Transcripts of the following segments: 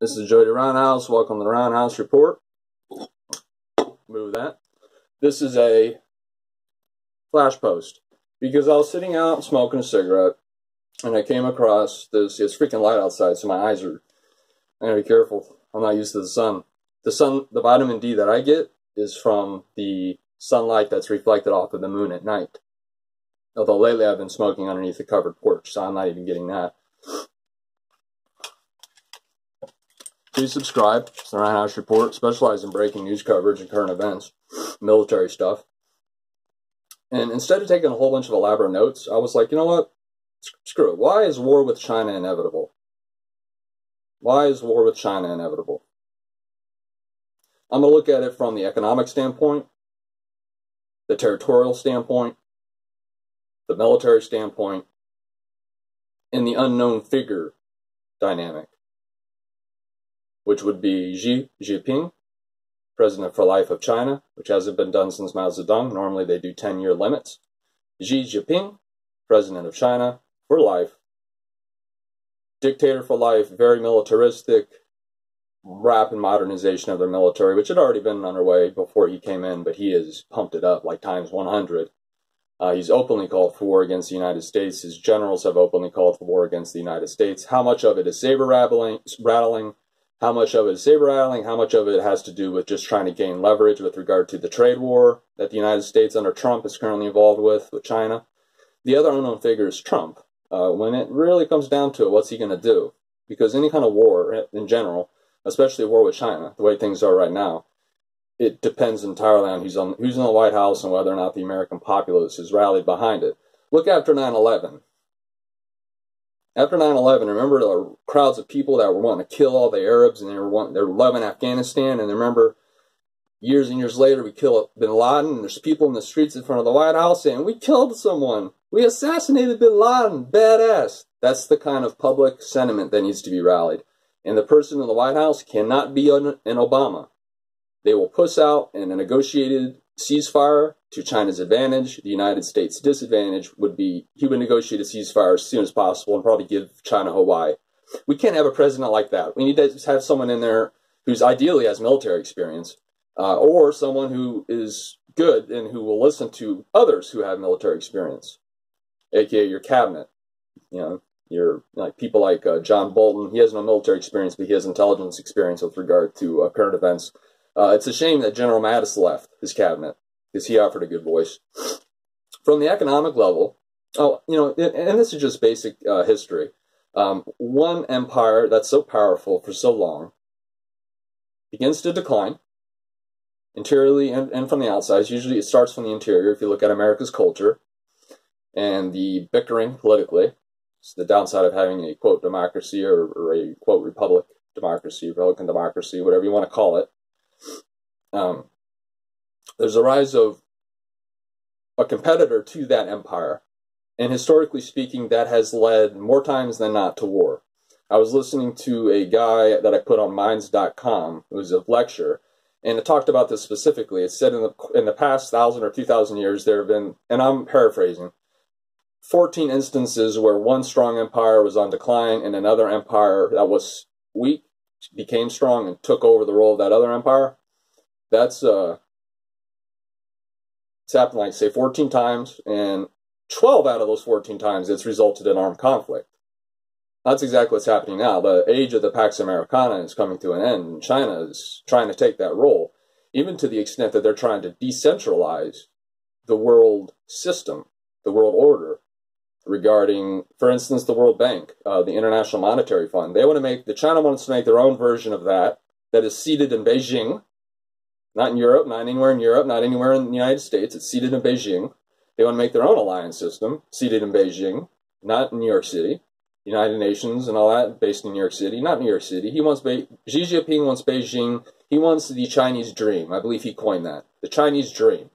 This is Jody Roundhouse. Welcome to the Roundhouse Report. Move that. This is a flash post because I was sitting out smoking a cigarette and I came across this. It's freaking light outside, so my eyes are. I gotta be careful. I'm not used to the sun. The vitamin D that I get is from the sunlight that's reflected off of the moon at night. Although lately I've been smoking underneath a covered porch, so I'm not even getting that. Please subscribe. It's the Roundhouse Report. Specialize in breaking news coverage and current events, military stuff. And instead of taking a whole bunch of elaborate notes, I was like, you know what? Screw it. Why is war with China inevitable? Why is war with China inevitable? I'm going to look at it from the economic standpoint, the territorial standpoint, the military standpoint, and the unknown figure dynamic, which would be Xi Jinping, President for Life of China, which hasn't been done since Mao Zedong. Normally they do 10-year limits. Xi Jinping, President of China for life, dictator for life, very militaristic, rapid modernization of their military, which had already been underway before he came in, but he has pumped it up like times 100. He's openly called for war against the United States. His generals have openly called for war against the United States. How much of it is saber-rattling? How much of it is saber-rattling? How much of it has to do with just trying to gain leverage with regard to the trade war that the United States under Trump is currently involved with China? The other unknown figure is Trump. When it really comes down to it, what's he going to do? Because any kind of war in general, especially a war with China, the way things are right now, it depends entirely on who's in the White House and whether or not the American populace has rallied behind it. Look after 9/11. After 9/11, remember the crowds of people that were wanting to kill all the Arabs and they were loving Afghanistan, and remember years and years later we kill bin Laden and there's people in the streets in front of the White House saying, we killed someone, we assassinated bin Laden, badass. That's the kind of public sentiment that needs to be rallied. And the person in the White House cannot be an Obama. They will push out in a negotiated ceasefire to China's advantage. The United States' disadvantage would be he would negotiate a ceasefire as soon as possible and probably give China Hawaii. We can't have a president like that. We need to have someone in there who's ideally has military experience, or someone who is good and who will listen to others who have military experience, aka your cabinet. You know, like people like John Bolton. He has no military experience, but he has intelligence experience with regard to current events. It's a shame that General Mattis left his cabinet because he offered a good voice. From the economic level, and this is just basic history. One empire that's so powerful for so long begins to decline interiorly and from the outside. Usually it starts from the interior. If you look at America's culture and the bickering politically, it's the downside of having a, quote, democracy or a, quote, Republican democracy, whatever you want to call it. There's a rise of a competitor to that empire. And historically speaking, that has led more times than not to war. I was listening to a guy that I put on Minds.com. It was a lecture. And it talked about this specifically. It said in the past 1,000 or 2,000 years, there have been, and I'm paraphrasing, 14 instances where one strong empire was on decline and another empire that was weak became strong and took over the role of that other empire. That's it's happened like, say, 14 times, and 12 out of those 14 times it's resulted in armed conflict. That's exactly what's happening now. The age of the Pax Americana is coming to an end, and China is trying to take that role, even to the extent that they're trying to decentralize the world system, the world order, regarding, for instance, the World Bank, the International Monetary Fund. China wants to make their own version of that is seated in Beijing, not in Europe, not anywhere in Europe, not anywhere in the United States. It's seated in Beijing. They want to make their own alliance system, seated in Beijing, not in New York City. United Nations and all that, based in New York City, not New York City. Xi Jinping wants Beijing. He wants the Chinese dream. I believe he coined that. The Chinese dream.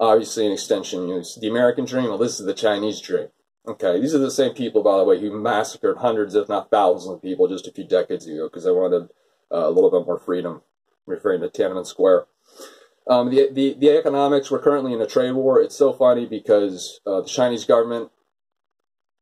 Obviously an extension. The American dream, well, this is the Chinese dream. Okay, these are the same people, by the way, who massacred hundreds, if not thousands of people just a few decades ago because they wanted a little bit more freedom, referring to Tiananmen Square. The economics, we're currently in a trade war. It's so funny because the Chinese government,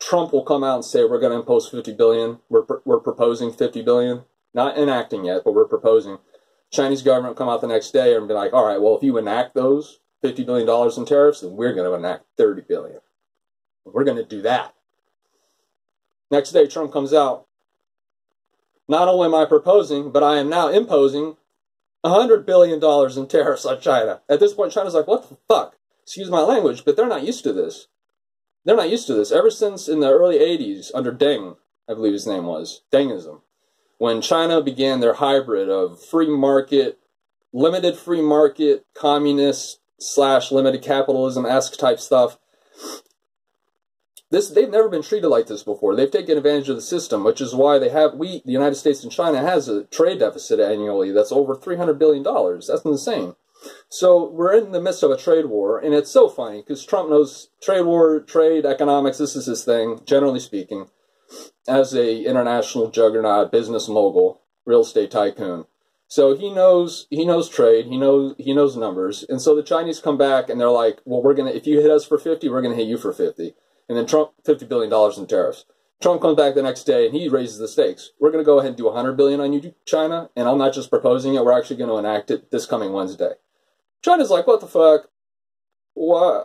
Trump will come out and say, we're going to impose $50 billion. We're proposing $50 billion. not enacting yet, but we're proposing. Chinese government will come out the next day and be like, all right, well, if you enact those $50 billion in tariffs, then we're going to enact $30 billion. We're going to do that. Next day, Trump comes out. Not only am I proposing, but I am now imposing $100 billion in tariffs on China. At this point, China's like, what the fuck? Excuse my language, but they're not used to this. They're not used to this. Ever since in the early 80s, under Deng, I believe his name was, Dengism, when China began their hybrid of free market, limited free market, communist / limited capitalism-esque type stuff, they've never been treated like this before. They've taken advantage of the system, which is why the United States and China has a trade deficit annually that's over $300 billion. That's insane. So we're in the midst of a trade war, and it's so funny because Trump knows trade war, trade, economics, this is his thing, generally speaking, as a international juggernaut, business mogul, real estate tycoon. So he knows trade, he knows numbers, and so the Chinese come back and they're like, well, if you hit us for 50, we're gonna hit you for 50. And then Trump, $50 billion in tariffs. Trump comes back the next day and he raises the stakes. We're going to go ahead and do $100 billion on you, China, and I'm not just proposing it, we're actually going to enact it this coming Wednesday. China's like, what the fuck? Why?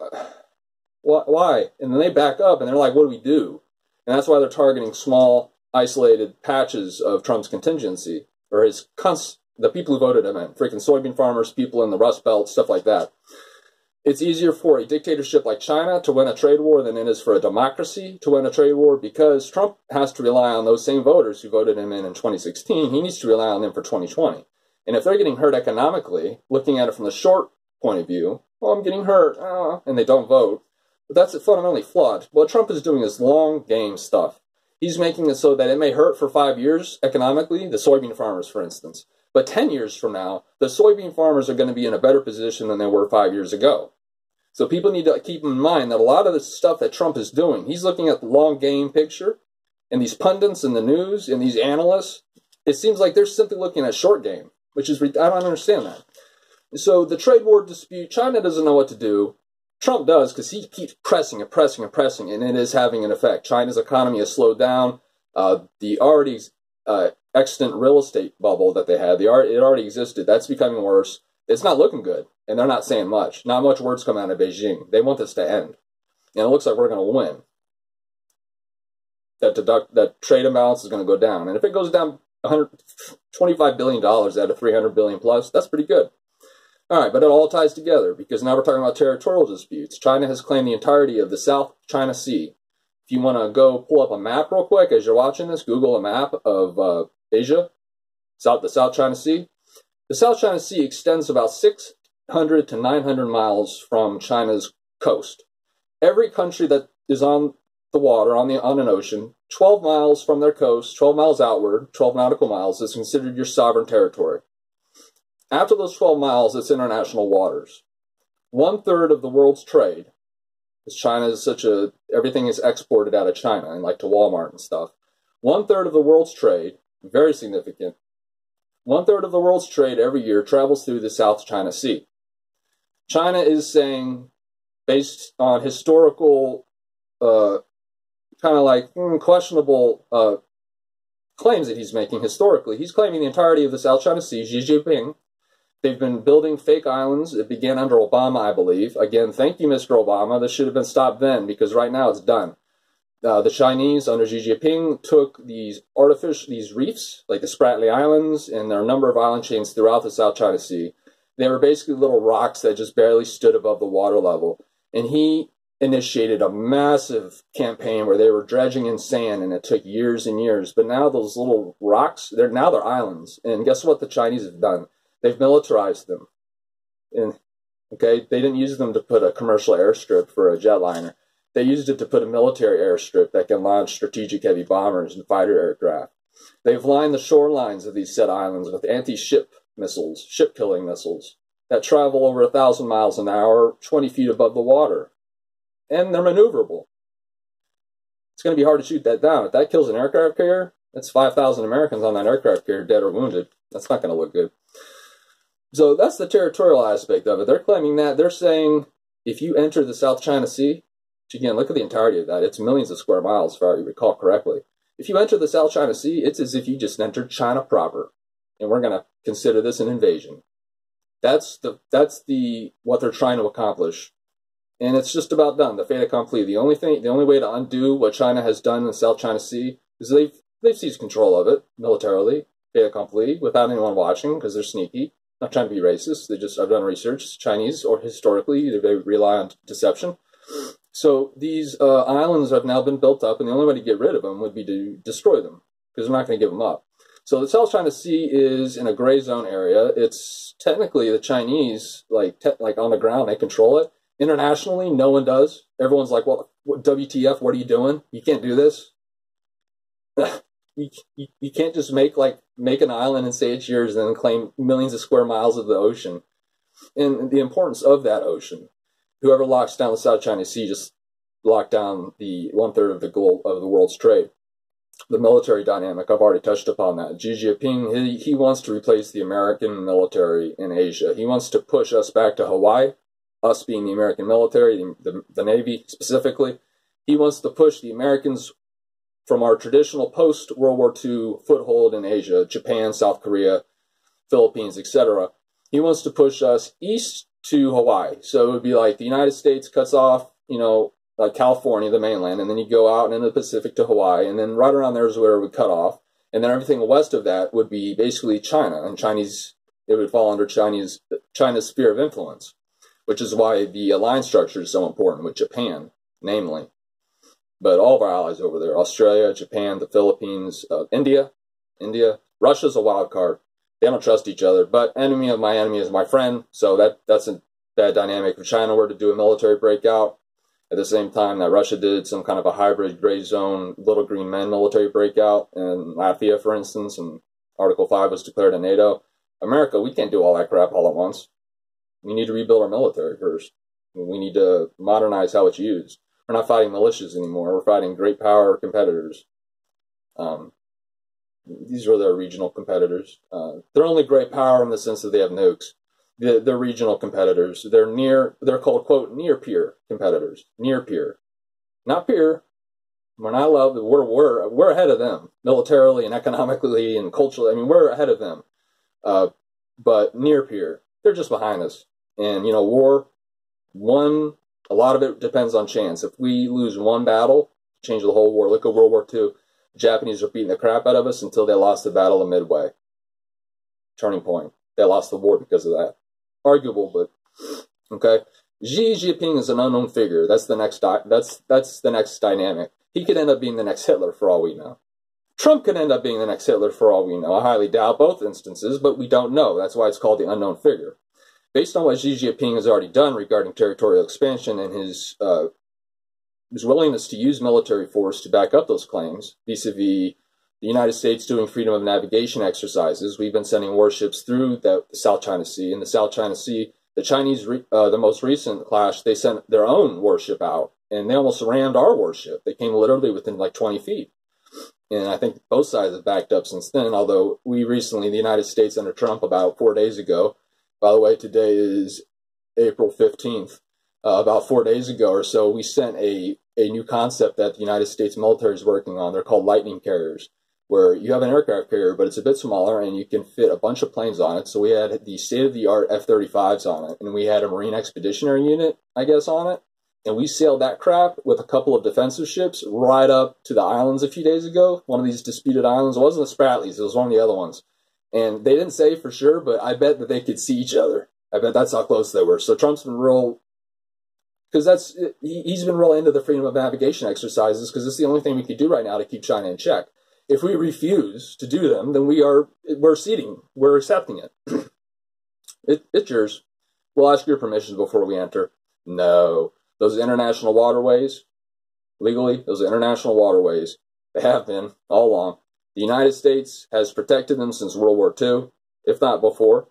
And then they back up and they're like, what do we do? And that's why they're targeting small, isolated patches of Trump's contingency, or the people who voted him in, freaking soybean farmers, people in the Rust Belt, stuff like that. It's easier for a dictatorship like China to win a trade war than it is for a democracy to win a trade war, because Trump has to rely on those same voters who voted him in 2016. He needs to rely on them for 2020. And if they're getting hurt economically, looking at it from the short point of view, well, I'm getting hurt, and they don't vote, but that's fundamentally flawed. What Trump is doing is long game stuff. He's making it so that it may hurt for 5 years economically, the soybean farmers, for instance. But 10 years from now, the soybean farmers are going to be in a better position than they were 5 years ago. So people need to keep in mind that a lot of the stuff that Trump is doing, he's looking at the long game picture, and these pundits in the news and these analysts, it seems like they're simply looking at short game, which is, I don't understand that. So the trade war dispute, China doesn't know what to do. Trump does, because he keeps pressing and pressing and pressing, and it is having an effect. China's economy has slowed down. The already extant real estate bubble that they had, it already existed. That's becoming worse. It's not looking good, and they're not saying much. Not much words come out of Beijing. They want this to end, and it looks like we're going to win. That trade imbalance is going to go down, and if it goes down $125 billion out of $300 billion plus, that's pretty good. All right, but it all ties together, because now we're talking about territorial disputes. China has claimed the entirety of the South China Sea. If you want to go pull up a map real quick as you're watching this, Google a map of Asia, the South China Sea. The South China Sea extends about 600 to 900 miles from China's coast. Every country that is on the water, on an ocean, 12 miles from their coast, 12 miles outward, 12 nautical miles, is considered your sovereign territory. After those 12 miles, it's international waters. 1/3 of the world's trade, because China is everything is exported out of China, and like to Walmart and stuff. 1/3 of the world's trade, very significant, 1/3 of the world's trade every year travels through the South China Sea. China is saying, based on historical, kind of like questionable claims that he's making historically, he's claiming the entirety of the South China Sea, Xi Jinping. They've been building fake islands. It began under Obama, I believe. Again, thank you, Mr. Obama. This should have been stopped then, because right now it's done. The Chinese, under Xi Jinping, took these reefs, like the Spratly Islands, and there are a number of island chains throughout the South China Sea. They were basically little rocks that just barely stood above the water level. And he initiated a massive campaign where they were dredging in sand, and it took years and years. But now those little rocks, they're islands. And guess what the Chinese have done? They've militarized them. And, okay, they didn't use them to put a commercial airstrip for a jetliner. They used it to put a military airstrip that can launch strategic heavy bombers and fighter aircraft. They've lined the shorelines of these said islands with anti-ship missiles, ship-killing missiles, that travel over 1,000 miles an hour, 20 feet above the water. And they're maneuverable. It's going to be hard to shoot that down. If that kills an aircraft carrier, that's 5,000 Americans on that aircraft carrier dead or wounded. That's not going to look good. So that's the territorial aspect of it. They're claiming that. They're saying if you enter the South China Sea, which again, look at the entirety of that. It's millions of square miles, if I recall correctly. if you enter the South China Sea, it's as if you just entered China proper, and we're going to consider this an invasion. That's what they're trying to accomplish, and it's just about done. The fait accompli. The only way to undo what China has done in the South China Sea is they've seized control of it militarily. Fait accompli, without anyone watching, because they're sneaky. Not trying to be racist. I've done research. Chinese, or historically, they rely on deception. So these islands have now been built up, and the only way to get rid of them would be to destroy them, because they're not going to give them up. So the South China Sea is in a gray zone area. It's technically the Chinese, like on the ground, they control it. Internationally, no one does. Everyone's like, well, WTF, what are you doing? You can't do this. You can't just make an island and say it's yours and then claim millions of square miles of the ocean. And the importance of that ocean. Whoever locks down the South China Sea just locked down the 1/3 of the goal of the world's trade. The military dynamic, I've already touched upon that. Xi Jinping, he wants to replace the American military in Asia. He wants to push us back to Hawaii, us being the American military, the Navy specifically. He wants to push the Americans from our traditional post-World War II foothold in Asia, Japan, South Korea, Philippines, etc. He wants to push us east to Hawaii. So it would be like the United States cuts off, California, the mainland, and then you go out into the Pacific to Hawaii, and then right around there is where it would cut off. And then everything west of that would be basically China, and it would fall under China's sphere of influence, which is why the alliance structure is so important with Japan, namely. But all of our allies over there, Australia, Japan, the Philippines, India. Russia's a wild card. They don't trust each other, but enemy of my enemy is my friend, so that's a bad dynamic. If China were to do a military breakout, at the same time that Russia did some kind of a hybrid gray zone, little green men military breakout in Latvia, for instance, and Article 5 was declared in NATO, America, we can't do all that crap all at once. We need to rebuild our military first. We need to modernize how it's used. We're not fighting militias anymore. We're fighting great power competitors. These are their regional competitors. They're only great power in the sense that they have nukes. They're regional competitors. They're called, quote, near-peer competitors. Near-peer. Not peer. We're not allowed, we're ahead of them, militarily and economically and culturally. I mean, we're ahead of them. But near-peer, they're just behind us. And, war, a lot of it depends on chance. If we lose one battle, change the whole war. Look at World War II. The Japanese were beating the crap out of us until they lost the Battle of Midway. Turning point. They lost the war because of that. Arguable, but okay. Xi Jinping is an unknown figure. That's the next dynamic. He could end up being the next Hitler for all we know. Trump could end up being the next Hitler for all we know. I highly doubt both instances, but we don't know. That's why it's called the unknown figure. Based on what Xi Jinping has already done regarding territorial expansion and his willingness to use military force to back up those claims, vis-a-vis the United States doing freedom of navigation exercises, we've been sending warships through the South China Sea. In the South China Sea, the Chinese, the most recent clash, they sent their own warship out, and they almost rammed our warship. They came literally within like 20 feet. And I think both sides have backed up since then, although we recently, the United States under Trump about 4 days ago, by the way, today is April 15th, about 4 days ago or so, we sent a new concept that the United States military is working on. They're called Lightning carriers, where you have an aircraft carrier, but it's a bit smaller, and you can fit a bunch of planes on it. So we had the state-of-the-art F-35s on it, and we had a Marine Expeditionary Unit, I guess, on it. And we sailed that crap with a couple of defensive ships right up to the islands a few days ago. One of these disputed islands. It wasn't the Spratlys. It was one of the other ones. And they didn't say for sure, but I bet that they could see each other. I bet that's how close they were. So Trump's been real... Because he's been real into the freedom of navigation exercises, because it's the only thing we can do right now to keep China in check. If we refuse to do them, then we're ceding. We're accepting it. It's yours. We'll ask your permission before we enter. No. Those international waterways, legally, those are international waterways. They have been all along. The United States has protected them since World War II, if not before,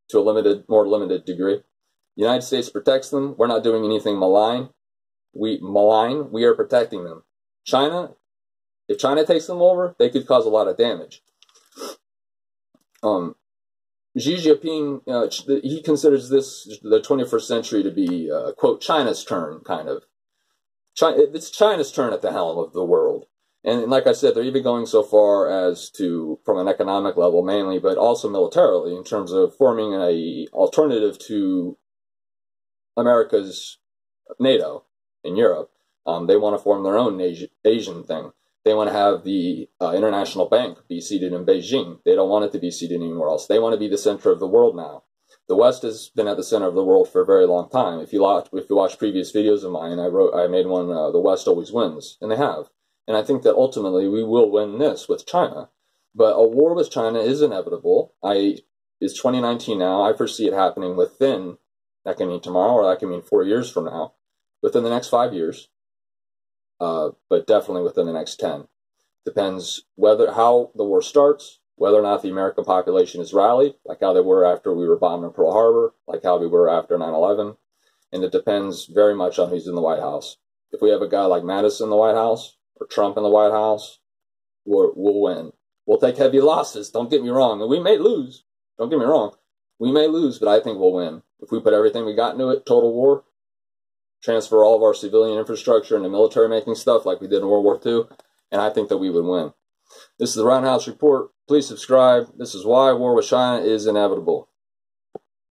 to a more limited degree. The United States protects them. We're not doing anything malign. We are protecting them. China, if China takes them over, they could cause a lot of damage. Xi Jinping, he considers this, the 21st century, to be, quote, China's turn, kind of. It's China's turn at the helm of the world. And like I said, they're even going so far as to, from an economic level mainly, but also militarily, in terms of forming an alternative to America's NATO in Europe. They want to form their own Asian thing. They want to have the International Bank be seated in Beijing. They don't want it to be seated anywhere else. They want to be the center of the world now. The West has been at the center of the world for a very long time. If you watch previous videos of mine, I made one, The West Always Wins, and they have. And I think that ultimately we will win this with China. But a war with China is inevitable. It's 2019 now. I foresee it happening within, that can mean tomorrow or that can mean 4 years from now, within the next 5 years, but definitely within the next 10. Depends how the war starts, whether or not the American population is rallied, like how they were after we were bombing Pearl Harbor, like how we were after 9/11. And it depends very much on who's in the White House. If we have a guy like Mattis in the White House, or Trump in the White House, we'll win. We'll take heavy losses, don't get me wrong. And we may lose, don't get me wrong. We may lose, but I think we'll win. If we put everything we got into it, total war, transfer all of our civilian infrastructure into military-making stuff like we did in World War II, and I think that we would win. This is the Roundhouse Report. Please subscribe. This is why war with China is inevitable.